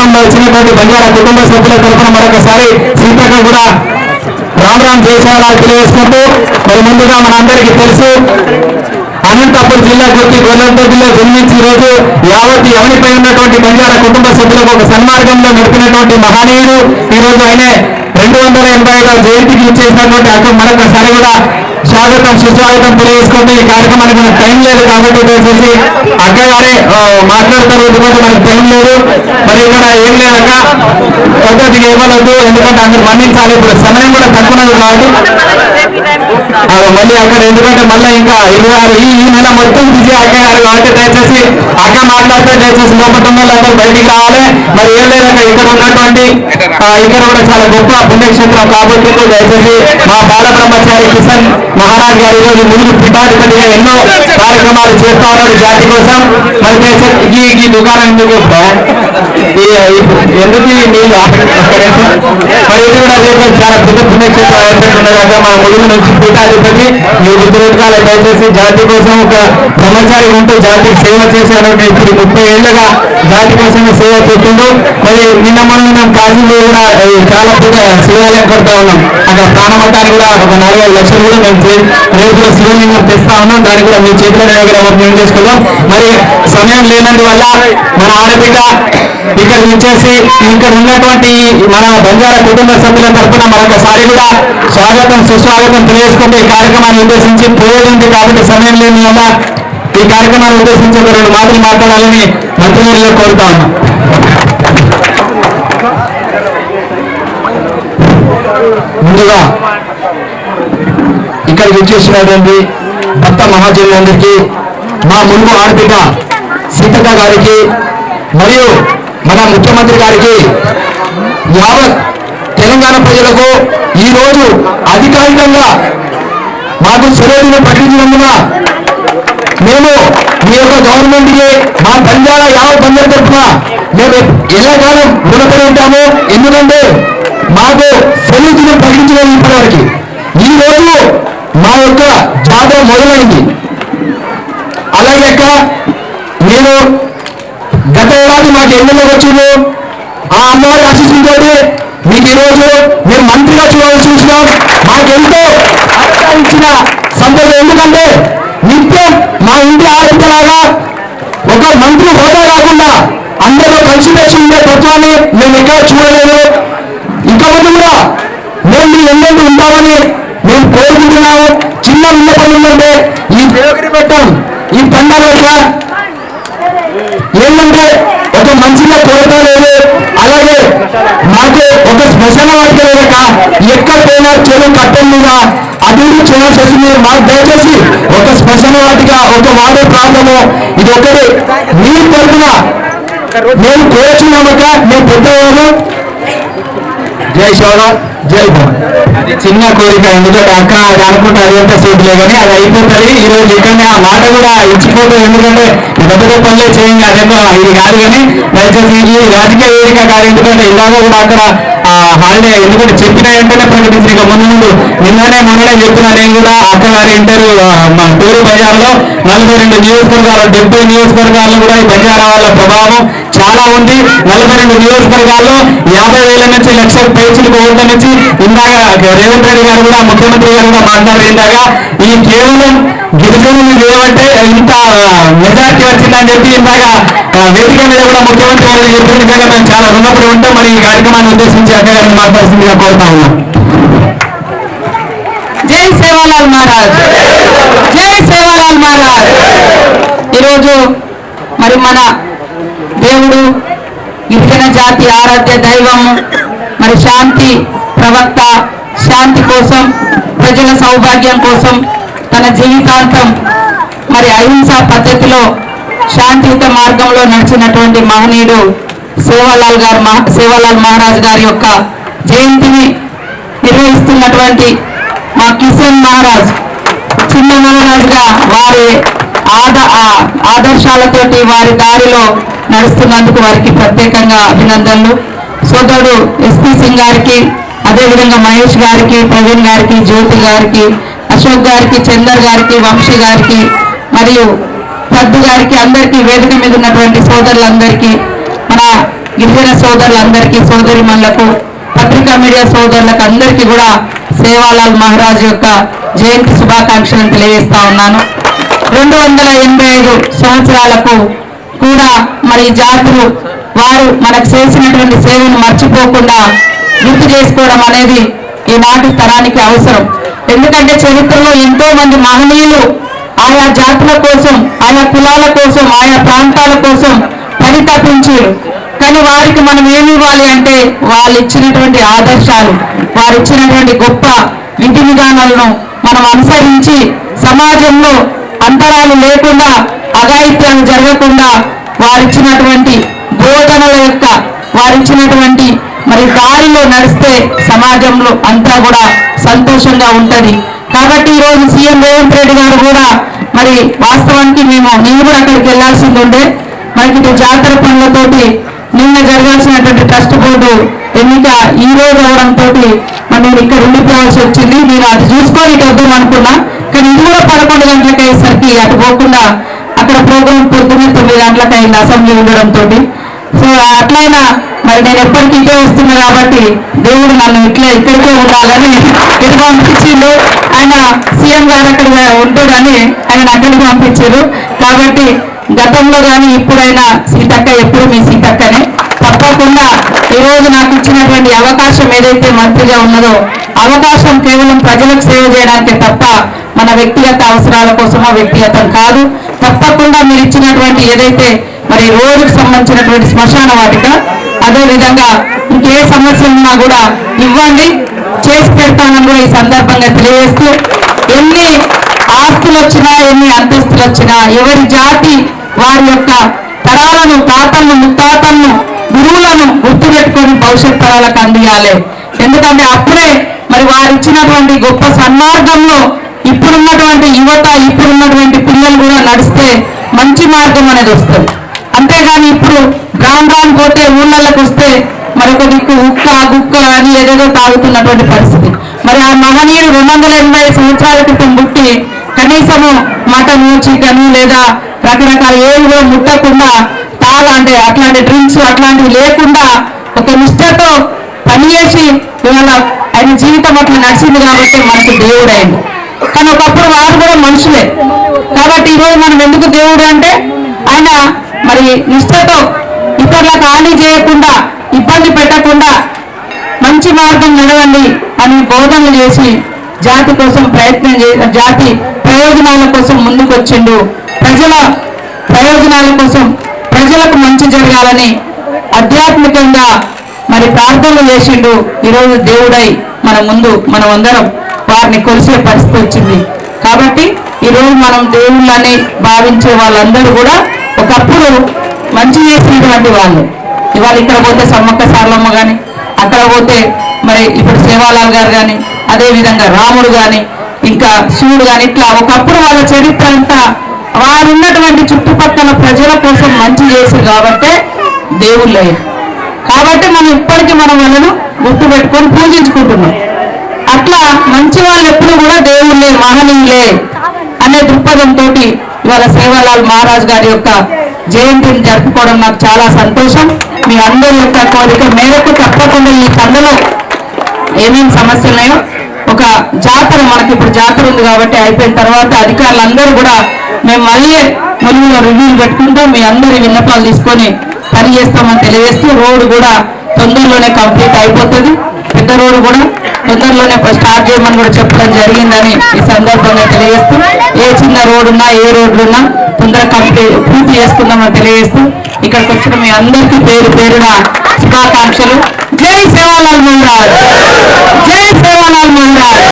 కార్యక్రమంలో వచ్చినటువంటి బంజారా కుటుంబ సభ్యుల తరఫున మరొకసారి సీతక్క కూడా రామ్ చేసేవాళ్ళకి తెలియజేసుకుంటూ మరి ముందుగా మనందరికీ తెలుసు అనంతపురం జిల్లా కొద్ది గొల్లపల్లిలో జన్మించి ఈరోజు యావత్ ఎవరిపై ఉన్నటువంటి బంజారా కుటుంబ సభ్యులకు ఒక సన్మార్గంలో నడిపినటువంటి మహనీయుడు ఈరోజు ఆయన 285వ జయంతికి ఇచ్చేసినటువంటి అక్కడ మరొకసారి కూడా స్వాగతం సుస్వాగతం తెలియజేసుకుంటే ఈ కార్యక్రమానికి మనకు టైం లేదు కాబట్టి దయచేసి అక్కడ గారే మాట్లాడతారు. ఎందుకంటే మనకు టైం లేదు. మరి ఇక్కడ ఏం లేదక్క కొద్దిగా ఇవ్వలేదు, ఎందుకంటే అందరు మన్నించాలి. ఇప్పుడు సమయం కూడా తక్కువది కాబట్టి మళ్ళీ అక్కడ ఎందుకంటే మళ్ళీ ఇంకా 26 ఈ నెల మొత్తం బిజీ అక్క గారు కాబట్టి దయచేసి అక్క మాట్లాడితే దయచేసి లోపల అందరూ బయటికి రావాలి. మరి ఏం లేదక్క ఇక్కడ ఉన్నటువంటి ఇక్కడ కూడా చాలా గొప్ప పుణ్యక్షేత్రం కాబట్టి దయచేసి మా బాల బ్రహ్మచారి కిషన్ మహారాజ్ గారు ఈరోజు ముందు పీఠాధిపతిగా ఎన్నో కార్యక్రమాలు చేస్తా ఉన్నారు జాతి కోసం. మరి ఈ దుకాణం ఎందుకు ఎందుకు మీరు మరి ఇది కూడా రేపు చాలా పెద్ద పుణ్యక్షేత్రం ఏర్పడుతున్నదాకా మా ములుగు నుంచి పీఠాధిపతి మీ ఉద్యోగాలు దయచేసి జాతి కోసం ఒక బ్రహ్మచారి ఉంటూ జాతికి సేవ చేసేటువంటి ఇప్పుడు 30 ఏళ్లుగా జాతి కోసం సేవ చేస్తుంటూ మరి నిన్న మొన్న మేము కాశీలో కూడా చాలా పెద్ద శివాలయం కడతా ఉన్నాం. అక్కడ ప్రాణమతానికి కూడా ఒక 45 లక్షలు కూడా మేము రేపు శివలింగం తెస్తా ఉన్నాం. దానికి కూడా మీ చేతుల దగ్గర మేము చేసుకుందాం. మరి సమయం లేనందువల్ల మన ఆడబిడ్డ ఇక్కడ వచ్చేసి ఇక్కడ ఉన్నటువంటి మన బంజారా కుటుంబ సభ్యుల తరఫున మరొకసారి కూడా స్వాగతం సుస్వాగతం తెలియజేసుకుంటే ఈ కార్యక్రమాన్ని ఉద్దేశించి పోయేది కాబట్టి సమయం లేని వల్ల ఈ కార్యక్రమాన్ని ఉద్దేశించి ఒక 2 మాటలు మాట్లాడాలని మంత్రివర్యులు కోరుతా ఉన్నాం. ముందుగా ఇక్కడికి వచ్చేసినటువంటి భక్త మహాజనులందరికీ మా ములుగు ఆడబిడ్డ సీతక్క గారికి మరియు మన ముఖ్యమంత్రి గారికి యావత్ తెలంగాణ ప్రజలకు ఈరోజు అధికారికంగా మాకు సెలవును ప్రకటించినందున మేము మీ యొక్క గవర్నమెంట్కి మా బంజారా యావత్ బంజారా తరఫున మేము ఎలాకాలం రుణపడి ఉంటాము. ఎందుకంటే మాకు సెలవును ప్రకటించలేదు ఇప్పటివరకు. ఈరోజు మా యొక్క జాతర మొదలైంది. అలాగే నేను గత ఏడాది మాకు ఎన్నికలు వచ్చింది. ఆ అమ్మవారి ఆశీస్సులతో మీకు ఈరోజు మేము మంత్రిగా చూసినాం. మాకెంతో ఇచ్చిన సంపద. ఎందుకంటే నిత్యం మా ఇంటి ఆడపిల్లలాగా ఒక మంత్రి హోదా కాకుండా అందరూ కలిసిమెలిసి ఉండే తత్వాన్ని మేము ఎక్కడ చూడలేదు. ఇంకా ముందు కూడా మేము మీ ఎన్నెందు ఉంటామని మేము కోరుకుంటున్నాము. చిన్న విన్నపం ఏంటంటే ఈ దేవగిరి పెట్టం ఈ పండుగ ఏంటంటే ఒక మంచిగా కొరత లేదు. అలాగే మాకు ఒక శ్మశాన వాటిక లేక ఎక్కడ పోయినా చెడు కట్టం మీద అభివృద్ధి చేయాల్సి వస్తుంది. మాకు దయచేసి ఒక శ్మశాన వాటిక ఒక వాడే ప్రాంతము ఇది ఒకటి మీ తరఫున మేము కోరుచున్నామక. మేము పెద్దవాళ్ళు జై శివరాం జై భవన్. అది చిన్న కోరిక. ఎందుకంటే అక్క అనుకుంటే అదంతా సేపులే కానీ అది అయిపోతుంది. ఈరోజు ఇక్కడనే ఆ మాట కూడా ఇచ్చిపోతుంది. ఎందుకంటే పెద్ద పనులే చేయండి అదేమో ఇది కాదు. కానీ దయచేసి ఈ రాజకీయ వేదిక కాదు. ఎందుకంటే ఇలాగో కూడా అక్కడ హాలిడే ఎందుకంటే చెప్పిన వెంటనే ప్రకటించి ఇక ముందు నిన్ననే మొన్ననే చెప్పిన నేను కూడా అక్క గారి ఇంటర్వ్యూ మన టూరు బజార్లో 42 నియోజకవర్గాలు 70 నియోజకవర్గాల్లో కూడా ఈ బంజారా వాళ్ళ ప్రభావం చాలా ఉంది. 42 నియోజకవర్గాల్లో 50,000 నుంచి 1,00,000 పైచులకు ఓట్ల నుంచి ఇందాక రేవంత్ రెడ్డి గారు కూడా ముఖ్యమంత్రి గారు కూడా మాట్లాడిందాక ఈ కేవలం గిరిజనులు ఏమంటే ఇంత మెజార్టీ వచ్చిందని చెప్పి ఇందాక వేదిక మీద కూడా ముఖ్యమంత్రి గారు చెప్పిన మేము చాలా రుణపడి ఉంటాం. మరి ఈ కార్యక్రమాన్ని ఉద్దేశించి అక్క గారిని మాట్లాడుతుందిగా కోరుతా ఉన్నాం. జై సేవాలాల్ మహారాజ్, జై సేవాలాల్ మహారాజ్. ఈరోజు మరి మన దేవుడు గిరిజన జాతి ఆరాధ్య దైవము మరి శాంతి ప్రవక్త, శాంతి కోసం ప్రజల సౌభాగ్యం కోసం తన జీవితాంతం మరి అహింసా పద్ధతిలో శాంతియుత మార్గంలో నడిచినటువంటి మహనీయుడు సేవాలాల్ మహారాజ్ గారి యొక్క జయంతిని నిర్వహిస్తున్నటువంటి మా కిషన్ మహారాజ్ చిన్న మహారాజుగా వారి ఆదర్శాలతోటి వారి దారిలో నడుస్తున్నందుకు వారికి ప్రత్యేకంగా అభినందనలు. సోదరుడు ఎస్పీ సింగ్ గారికి, అదేవిధంగా మహేష్ గారికి, ప్రవీణ్ గారికి, జ్యోతి గారికి, అశోక్ గారికి, చందర్ గారికి, వంశీ గారికి మరియు పద్దు గారికి, అందరికీ వేదిక మీద ఉన్నటువంటి సోదరులందరికీ, మన గిరిజన సోదరులందరికీ, సోదరిమణులకు, పత్రికా మీడియా సోదరులకు అందరికీ కూడా సేవాలాల్ మహారాజ్ యొక్క జయంతి శుభాకాంక్షలను తెలియజేస్తా ఉన్నాను. 285 సంవత్సరాలకు కూడా మరి జాతులు వారు మనకు చేసినటువంటి సేవను మర్చిపోకుండా గుర్తు చేసుకోవడం అనేది ఈనాటి తరానికి అవసరం. ఎందుకంటే చరిత్రలో ఎంతో మంది మహనీయులు ఆయా జాతుల కోసం, ఆయా కులాల కోసం, ఆయా ప్రాంతాల కోసం పరితపించారు. కానీ వారికి మనం ఏమి ఇవ్వాలి అంటే వాళ్ళు ఇచ్చినటువంటి ఆదర్శాలు, వారు ఇచ్చినటువంటి గొప్ప విధి విధానాలను మనం అనుసరించి సమాజంలో అంతరాలు లేకుండా, అఘాయిత్యాలు జరగకుండా వారిచ్చినటువంటి బోధనల యొక్క, వారిచ్చినటువంటి మరి దారిలో నడిస్తే సమాజంలో అంతా కూడా సంతోషంగా ఉంటది. కాబట్టి ఈరోజు సీఎం రేవంత్ రెడ్డి గారు కూడా మరి వాస్తవానికి నేను కూడా అక్కడికి వెళ్లాల్సింది ఉండే. మనకి ఇది జాతర పనులతోటి నిన్న జరగాల్సినటువంటి ట్రస్ట్ బోర్డు ఎన్నిక ఈ రోజు అవడంతో మనం ఇక్కడ ఉండిపోవాల్సి వచ్చింది. నేను అది చూసుకొని ఇటు వద్దాం అనుకున్నా, కానీ ఇది కూడా 11 గంటలకు అయ్యేసరికి అటు పోకుండా అక్కడ ప్రోగ్రాం పొద్దున్నే 9 గంటలకు అయింది అసెంబ్లీ ఉండడంతో. సో అట్లయినా మరి నేను ఎప్పటికీ ఇటే వస్తున్నా కాబట్టి దేవుడు నన్ను ఇక్కడికే ఉండాలని ఇటు పంపించిండు. ఆయన సీఎం గారు అక్కడ ఉంటాడని ఆయన అక్కడికి పంపించారు. కాబట్టి గతంలో కానీ ఇప్పుడైనా సీతక్క ఎప్పుడు మీ సీతక్కనే. తప్పకుండా ఈరోజు నాకు ఇచ్చినటువంటి అవకాశం ఏదైతే మంత్రిగా ఉన్నదో అవకాశం కేవలం ప్రజలకు సేవ చేయడానికే తప్ప మన వ్యక్తిగత అవసరాల కోసమో వ్యక్తిగతం కాదు. తప్పకుండా మీరు ఇచ్చినటువంటి ఏదైతే మరి రోడ్డుకు సంబంధించినటువంటి శ్మశాన వాటిక, అదేవిధంగా ఇంకే సమస్య ఉన్నా కూడా ఇవ్వండి, చేసి పెడతానని కూడా ఈ సందర్భంగా తెలియజేస్తూ, ఎన్ని ఆస్తులు వచ్చినా ఎన్ని అంతస్తులు వచ్చినా ఎవరి జాతి వారి యొక్క తరాలను, తాతలను, ముత్తాతలను, గురువులను గుర్తుపెట్టుకొని భవిష్యత్ తరాలకు అందియాలి. ఎందుకంటే అప్పుడే మరి వారు ఇచ్చినటువంటి గొప్ప సన్మార్గంలో ఇప్పుడున్నటువంటి యువత, ఇప్పుడున్నటువంటి పిల్లలు కూడా నడిస్తే మంచి మార్గం అనేది వస్తుంది. అంతేగాని ఇప్పుడు గ్రామం పోతే ఊళ్ళకి వస్తే మరొక దిక్కు ఉక్క గుక్క అని ఏదేదో తాగుతున్నటువంటి పరిస్థితి. మరి ఆ మహనీయుడు 280 సంవత్సరాల క్రితం పుట్టి కనీసము మటను, చికెను లేదా రకరకాల ఏళ్ళు ముట్టకుండా అంటే అట్లాంటి డ్రింక్స్ అట్లాంటివి లేకుండా ఒక నిష్ఠతో పనిచేసి ఇవాళ ఆయన జీవితం అట్లా నడిచింది కాబట్టి మనకు దేవుడు అయింది. కానీ ఒకప్పుడు వారు కూడా మనుషులే. కాబట్టి ఈరోజు మనం ఎందుకు దేవుడు అంటే ఆయన మరి నిష్ఠతో ఇతరులకు హాని చేయకుండా, ఇబ్బంది పెట్టకుండా మంచి మార్గం నడవండి అని బోధనలు చేసి జాతి కోసం ప్రయత్నం జాతి ప్రయోజనాల కోసం ముందుకు వచ్చిండు. ప్రజల ప్రయోజనాల కోసం ప్రజలకు మంచి జరగాలని ఆధ్యాత్మికంగా మరి ప్రార్థనలు చేసిండు. ఈరోజు దేవుడై మన ముందు మనం అందరం వారిని కొలిసే పరిస్థితి వచ్చింది. కాబట్టి ఈరోజు మనం దేవుళ్ళని భావించే వాళ్ళందరూ కూడా ఒకప్పుడు మంచి చేసినటువంటి వాళ్ళు. ఇవాళ ఇక్కడ పోతే సమ్మక్క సారలమ్మ కానీ, అక్కడ పోతే మరి ఇప్పుడు సేవాలాల్ గారు కానీ, అదేవిధంగా రాముడు కానీ, ఇంకా శివుడు కానీ, ఇట్లా ఒకప్పుడు వాళ్ళ చరిత్ర అంతా వారు ఉన్నటువంటి చుట్టుపక్కల ప్రజల కోసం మంచి చేశారు కాబట్టే దేవుళ్ళు. కాబట్టి మనం ఇప్పటికీ మనం వాళ్ళను గుర్తు పెట్టుకొని పూజించుకుంటున్నాం. అట్లా మంచి వాళ్ళు ఎప్పుడు కూడా దేవుళ్ళే, మహనీయులే అనే దృక్పథంతో ఇవాళ సేవాలాల్ మహారాజ్ గారి యొక్క జయంతిని జరుపుకోవడం నాకు చాలా సంతోషం. మీ అందరి యొక్క కోరిక మేరకు తప్పకుండా ఈ పండుగలో ఏమేమి సమస్యలు ఉన్నాయో ఒక జాతర, మనకి ఇప్పుడు జాతర ఉంది కాబట్టి అయిపోయిన తర్వాత అధికారులందరూ కూడా మేము మళ్ళీ ములుగులో రివ్యూలు పెట్టుకుంటాం. మీ అందరి విన్నపాలు తీసుకొని పని చేస్తామని తెలియజేస్తూ, రోడ్డు కూడా తొందరలోనే కంప్లీట్ అయిపోతుంది. పెద్ద రోడ్డు కూడా తొందరలోనే స్టార్ట్ చేయమని కూడా చెప్పడం జరిగిందని ఈ సందర్భంగా తెలియజేస్తూ, ఏ చిన్న రోడ్డు ఉన్నా ఏ రోడ్లున్నా తొందరగా పూర్తి చేసుకుందామని తెలియజేస్తూ, ఇక్కడికి వచ్చిన మీ అందరికీ పేరు పేరున శుభాకాంక్షలు. జై సేవాలాల్ మహారాజ్, జై సేవాలాల్ మహారాజ్.